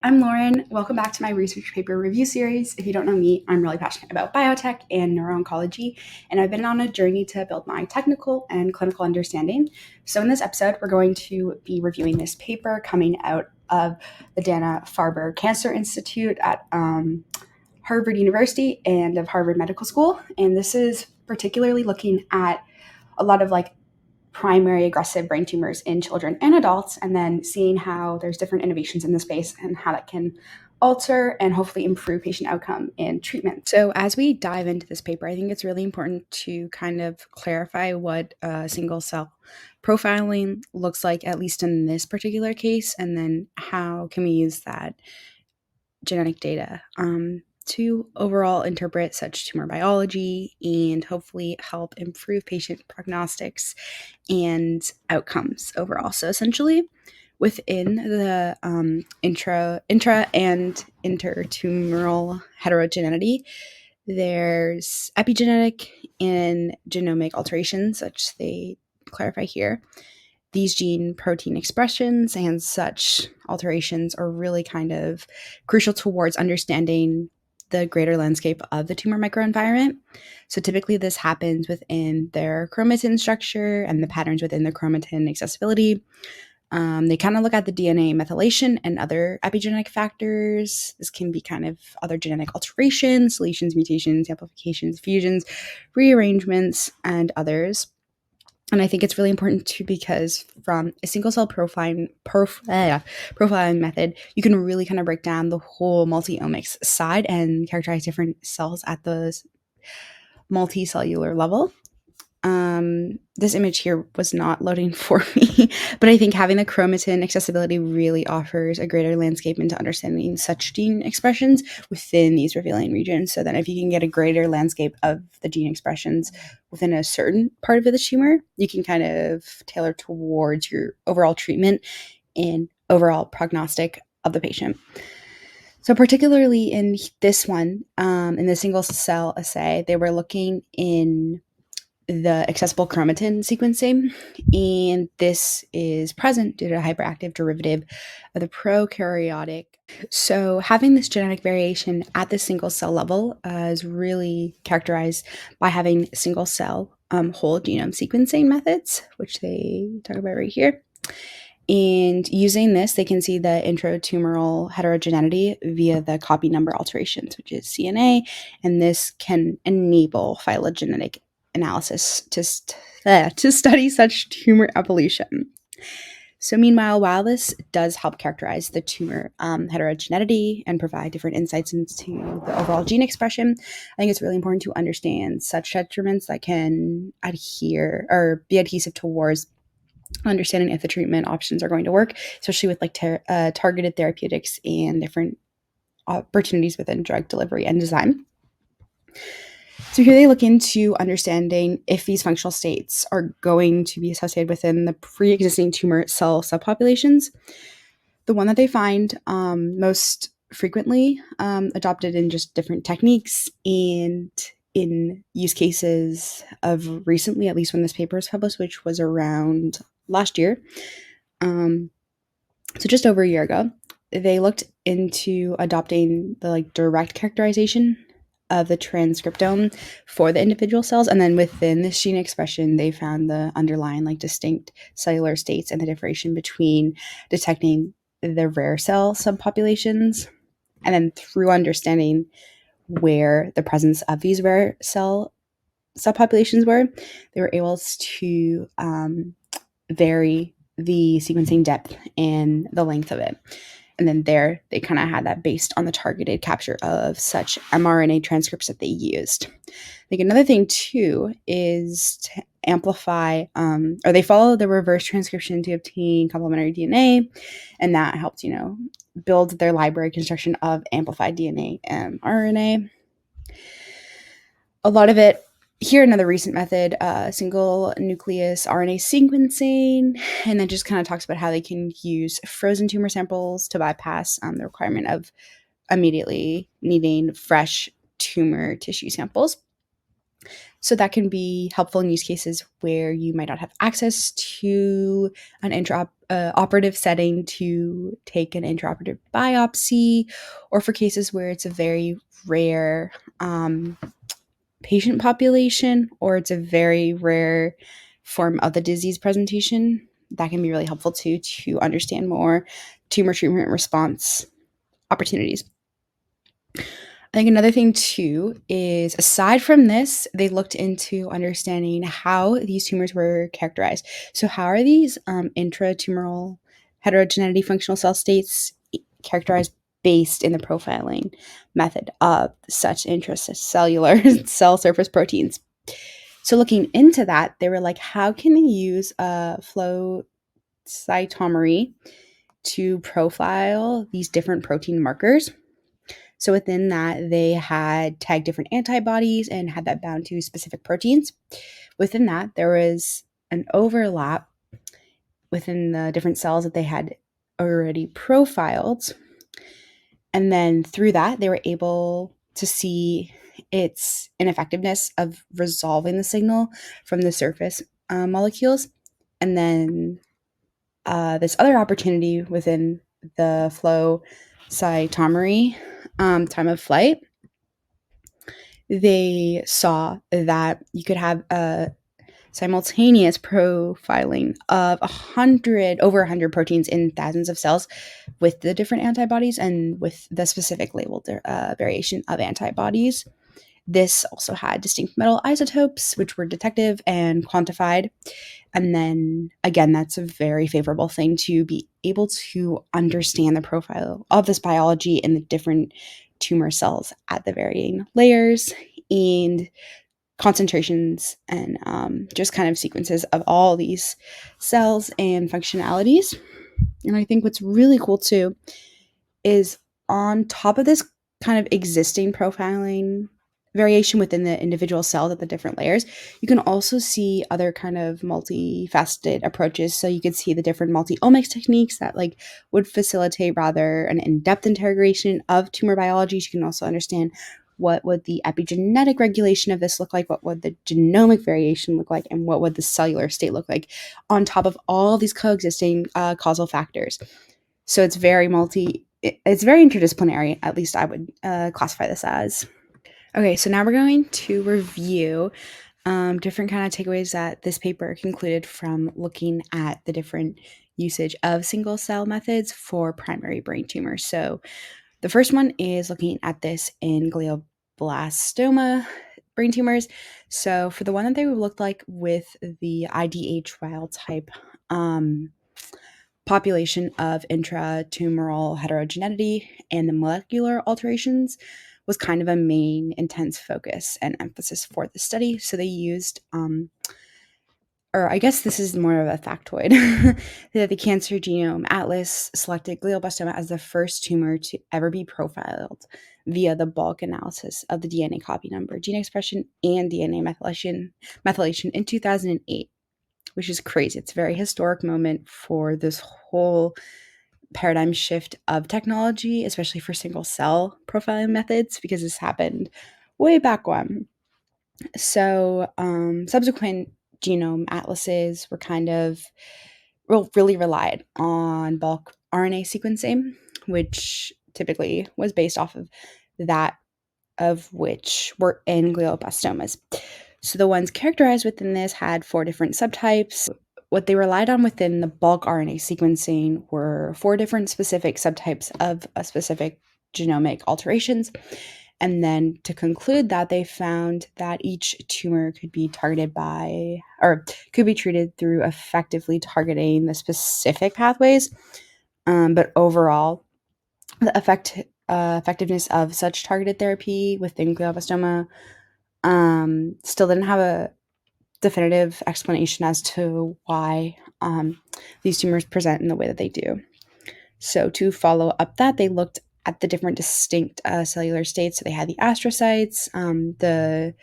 I'm Lauren. Welcome back to my research paper review series. If you don't know me, I'm really passionate about biotech and neuro-oncology, and I've been on a journey to build my technical and clinical understanding. So in this episode, we're going to be reviewing this paper coming out of the Dana-Farber Cancer Institute at Harvard University and of Harvard Medical School. And this is particularly looking at a lot of primary aggressive brain tumors in children and adults, and then seeing how there's different innovations in the space and how that can alter and hopefully improve patient outcome and treatment. So as we dive into this paper, I think it's really important to kind of clarify what single cell profiling looks like, at least in this particular case, and then how can we use that genetic data to overall interpret such tumor biology and hopefully help improve patient prognostics and outcomes overall. So essentially, within the intra and intertumoral heterogeneity, there's epigenetic and genomic alterations, such they clarify here. These gene protein expressions and such alterations are really kind of crucial towards understanding the greater landscape of the tumor microenvironment. So typically this happens within their chromatin structure and the patterns within the chromatin accessibility. They kind of look at the DNA methylation and other epigenetic factors. This can be kind of other genetic alterations, deletions, mutations, amplifications, fusions, rearrangements, and others. And I think it's really important too because from a single cell profiling method, you can really kind of break down the whole multi-omics side and characterize different cells at the multicellular level. This image here was not loading for me, but I think having the chromatin accessibility really offers a greater landscape into understanding such gene expressions within these revealing regions. So that if you can get a greater landscape of the gene expressions within a certain part of the tumor, you can kind of tailor towards your overall treatment and overall prognostic of the patient. So particularly in this one, in the single cell assay, they were looking in the accessible chromatin sequencing, and this is present due to a hyperactive derivative of the prokaryotic. So having this genetic variation at the single cell level is really characterized by having single cell whole genome sequencing methods, which they talk about right here. And using this, they can see the intratumoral heterogeneity via the copy number alterations, which is CNA, and this can enable phylogenetic analysis to study such tumor evolution. So meanwhile, while this does help characterize the tumor heterogeneity and provide different insights into the overall gene expression, I think it's really important to understand such detriments that can adhere or be adhesive towards understanding if the treatment options are going to work, especially with targeted therapeutics and different opportunities within drug delivery and design. So here they look into understanding if these functional states are going to be associated within the pre-existing tumor cell subpopulations. The one that they find most frequently adopted in just different techniques and in use cases of recently, at least when this paper was published, which was around last year, so just over a year ago, they looked into adopting the direct characterization of the transcriptome for the individual cells, and then within this gene expression, they found the underlying distinct cellular states and the differentiation between detecting the rare cell subpopulations, and then through understanding where the presence of these rare cell subpopulations were, they were able to vary the sequencing depth and the length of it. And then there, they kind of had that based on the targeted capture of such mRNA transcripts that they used. I think another thing too is to amplify, or they follow the reverse transcription to obtain complementary DNA, and that helped, build their library construction of amplified DNA and RNA. A lot of it here, another recent method, single nucleus RNA sequencing, and then just kind of talks about how they can use frozen tumor samples to bypass the requirement of immediately needing fresh tumor tissue samples. So that can be helpful in use cases where you might not have access to an operative setting to take an intraoperative biopsy, or for cases where it's a very rare patient population, or it's a very rare form of the disease presentation. That can be really helpful too, to understand more tumor treatment response opportunities. I think another thing too is, aside from this, they looked into understanding how these tumors were characterized. So, how are these intratumoral heterogeneity functional cell states characterized based in the profiling method of such intracellular cell surface proteins? So, looking into that, they were like, how can we use flow cytometry to profile these different protein markers? So within that, they had tagged different antibodies and had that bound to specific proteins. Within that, there was an overlap within the different cells that they had already profiled. And then through that, they were able to see its ineffectiveness of resolving the signal from the surface molecules. And then this other opportunity within the flow cytometry time of flight, they saw that you could have a simultaneous profiling of over 100 proteins in thousands of cells with the different antibodies and with the specific labeled variation of antibodies. This also had distinct metal isotopes, which were detective and quantified. And then again, that's a very favorable thing, to be able to understand the profile of this biology in the different tumor cells at the varying layers and concentrations, and just kind of sequences of all these cells and functionalities. And I think what's really cool too is, on top of this kind of existing profiling variation within the individual cells at the different layers, you can also see other kind of multifaceted approaches. So you could see the different multi-omics techniques that like would facilitate rather an in-depth interrogation of tumor biology. You can also understand what would the epigenetic regulation of this look like, what would the genomic variation look like, and what would the cellular state look like on top of all these coexisting causal factors. So it's very it's very interdisciplinary, at least I would classify this as. Okay, so now we're going to review different kind of takeaways that this paper concluded from looking at the different usage of single cell methods for primary brain tumors. So the first one is looking at this in glioblastoma brain tumors. So for the one that they looked like with the IDH wild type population of intratumoral heterogeneity and the molecular alterations was kind of a main intense focus and emphasis for the study. So they used, or I guess this is more of a factoid, that the Cancer Genome Atlas selected glioblastoma as the first tumor to ever be profiled via the bulk analysis of the DNA copy number, gene expression, and DNA methylation in 2008. Which is crazy. It's a very historic moment for this whole paradigm shift of technology, especially for single cell profiling methods, because this happened way back when. So subsequent genome atlases were kind of really relied on bulk RNA sequencing, which typically was based off of that of which were in glioblastomas. So the ones characterized within this had 4 different subtypes. What they relied on within the bulk RNA sequencing were 4 different specific subtypes of a specific genomic alterations. And then to conclude that, they found that each tumor could be targeted by, or could be treated through effectively targeting the specific pathways. But overall, the effectiveness of such targeted therapy within glioblastoma still didn't have a definitive explanation as to why these tumors present in the way that they do. So to follow up that, they looked at the different distinct cellular states. So they had the astrocytes, the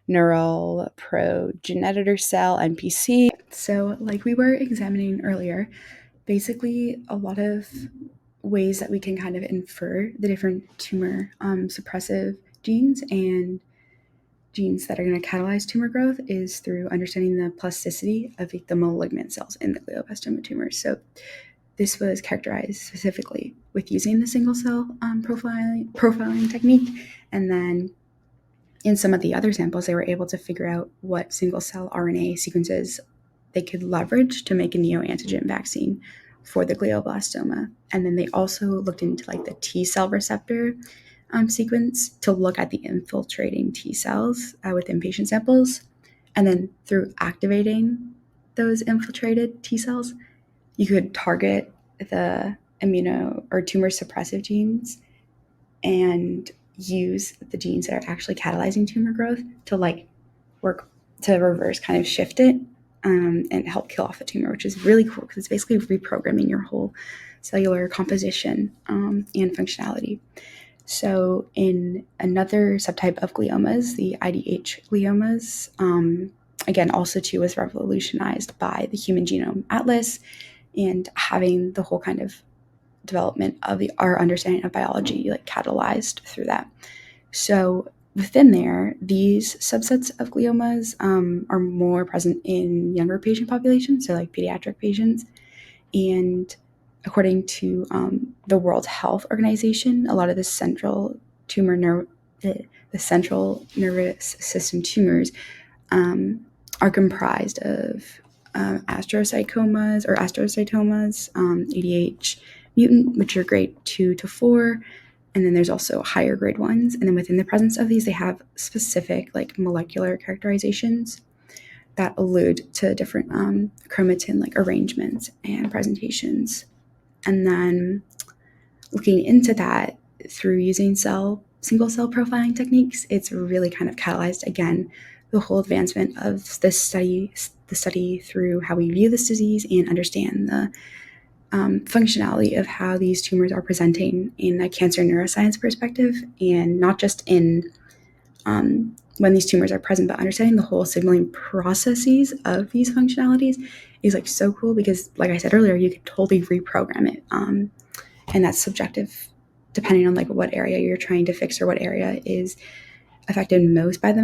neural progenitor cell, NPC. So like we were examining earlier, basically a lot of ways that we can kind of infer the different tumor suppressive genes and genes that are going to catalyze tumor growth is through understanding the plasticity of the malignant cells in the glioblastoma tumors. So this was characterized specifically with using the single cell profiling technique. And then in some of the other samples, they were able to figure out what single cell RNA sequences they could leverage to make a neoantigen vaccine for the glioblastoma. And then they also looked into like the T cell receptor sequence to look at the infiltrating T cells within patient samples. And then through activating those infiltrated T cells, you could target the immuno or tumor suppressive genes and use the genes that are actually catalyzing tumor growth to like work to reverse kind of shift it and help kill off the tumor, which is really cool because it's basically reprogramming your whole cellular composition and functionality. So in another subtype of gliomas, the IDH gliomas, again, also too was revolutionized by the Human Genome Atlas and having the whole kind of development of our understanding of biology like catalyzed through that. So within there, these subsets of gliomas are more present in younger patient populations, so like pediatric patients. And according to the World Health Organization, a lot of the central nervous system tumors are comprised of astrocytomas, ADH mutant, which are grade 2 to 4. And then there's also higher grade ones. And then within the presence of these, they have specific like molecular characterizations that allude to different chromatin like arrangements and presentations. And then looking into that through using single cell profiling techniques, it's really kind of catalyzed again the whole advancement of the study through how we view this disease and understand the functionality of how these tumors are presenting in a cancer neuroscience perspective, and not just in when these tumors are present, but understanding the whole signaling processes of these functionalities is like so cool because, like I said earlier, you could totally reprogram it, and that's subjective depending on like what area you're trying to fix or what area is affected most by the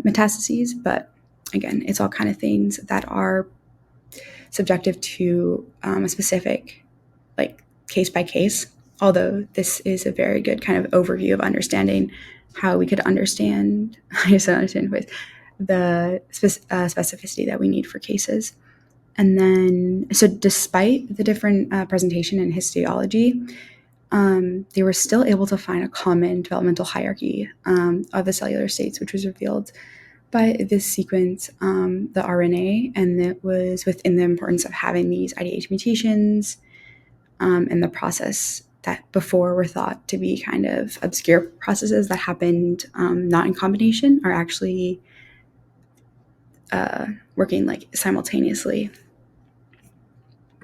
metastases. But again, it's all kind of things that are subjective to a specific like case by case, although this is a very good kind of overview of understanding how we could understand the specificity that we need for cases. And then, so despite the different presentation and histology, they were still able to find a common developmental hierarchy of the cellular states, which was revealed by this sequence, the RNA, and it was within the importance of having these IDH mutations and the process that before were thought to be kind of obscure processes that happened not in combination are actually working like simultaneously.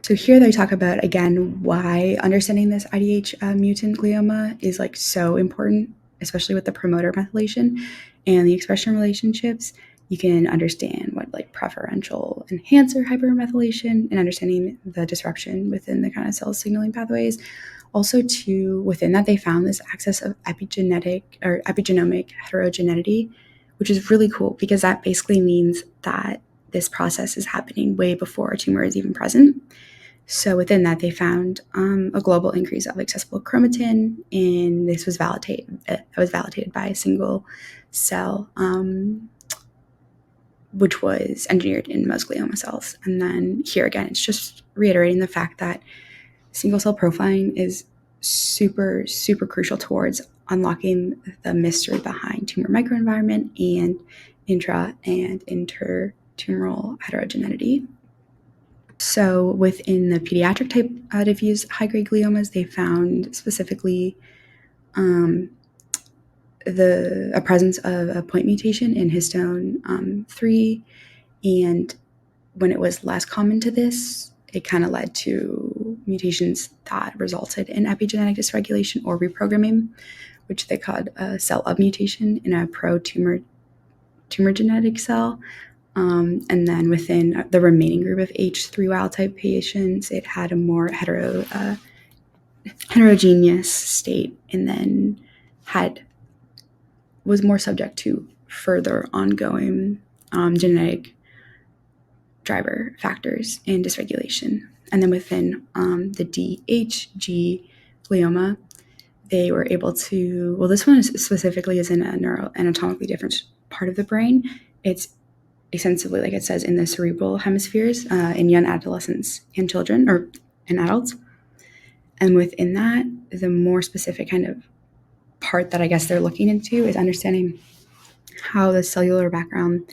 So here they talk about, again, why understanding this IDH mutant glioma is like so important, especially with the promoter methylation and the expression relationships. You can understand what like preferential enhancer hypermethylation and understanding the disruption within the kind of cell signaling pathways. Also, too, within that, they found this axis of epigenomic heterogeneity, which is really cool because that basically means that this process is happening way before a tumor is even present. So within that, they found a global increase of accessible chromatin, and this was validated. It was validated by a single cell, which was engineered in most glioma cells. And then here again, it's just reiterating the fact that single cell profiling is super, super crucial towards unlocking the mystery behind tumor microenvironment and intra and intertumoral heterogeneity. So within the pediatric type diffuse high-grade gliomas, they found specifically a presence of a point mutation in histone 3, and when it was less common to this, it kind of led to mutations that resulted in epigenetic dysregulation or reprogramming, which they called a cell of mutation in a pro-tumor genetic cell. And then within the remaining group of H3 wild-type patients, it had a more heterogeneous state, and then was more subject to further ongoing genetic driver factors in dysregulation. And then within the DHG glioma, they were able to, well, this one specifically is in a neuroanatomically different part of the brain. It's extensively, like it says, in the cerebral hemispheres in young adolescents and children, or in adults. And within that, the more specific kind of part that I guess they're looking into is understanding how the cellular background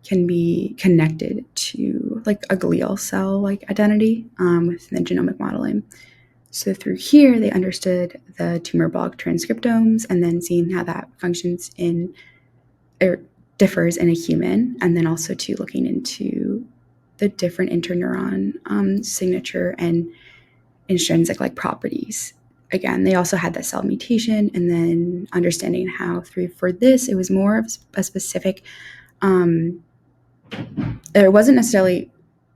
can be connected to like a glial cell like identity within the genomic modeling. So through here, they understood the tumor bulk transcriptomes and then seeing how that functions in or differs in a human, and then also to looking into the different interneuron signature and intrinsic like properties. Again, they also had that cell mutation, and then understanding how for this, it was more of a specific, it wasn't necessarily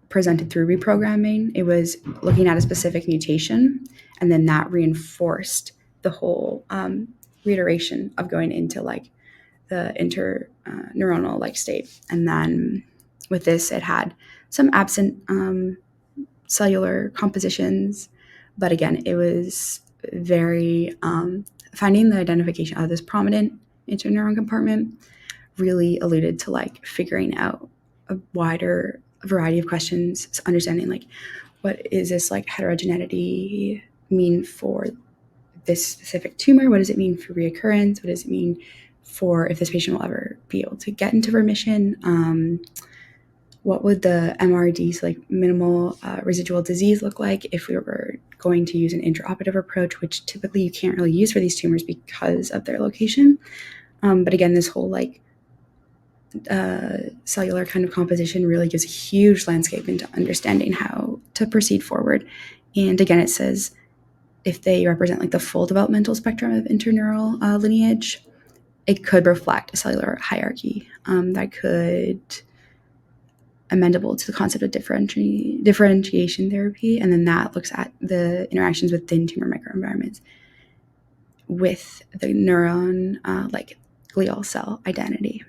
presented through reprogramming. It was looking at a specific mutation, and then that reinforced the whole reiteration of going into like the interneuronal like state. And then with this, it had some absent cellular compositions, but again, it was very finding the identification of this prominent interneuron compartment really alluded to like figuring out a wider variety of questions, so understanding like what is this like heterogeneity mean for this specific tumor, what does it mean for reoccurrence, what does it mean for if this patient will ever be able to get into remission, what would the MRD, so like minimal residual disease, look like if we were going to use an intraoperative approach, which typically you can't really use for these tumors because of their location. But again, this whole like cellular kind of composition really gives a huge landscape into understanding how to proceed forward. And again, it says if they represent like the full developmental spectrum of interneural lineage, it could reflect a cellular hierarchy that could amendable to the concept of differentiation therapy. And then that looks at the interactions within tumor microenvironments with the neuron like glial cell identity.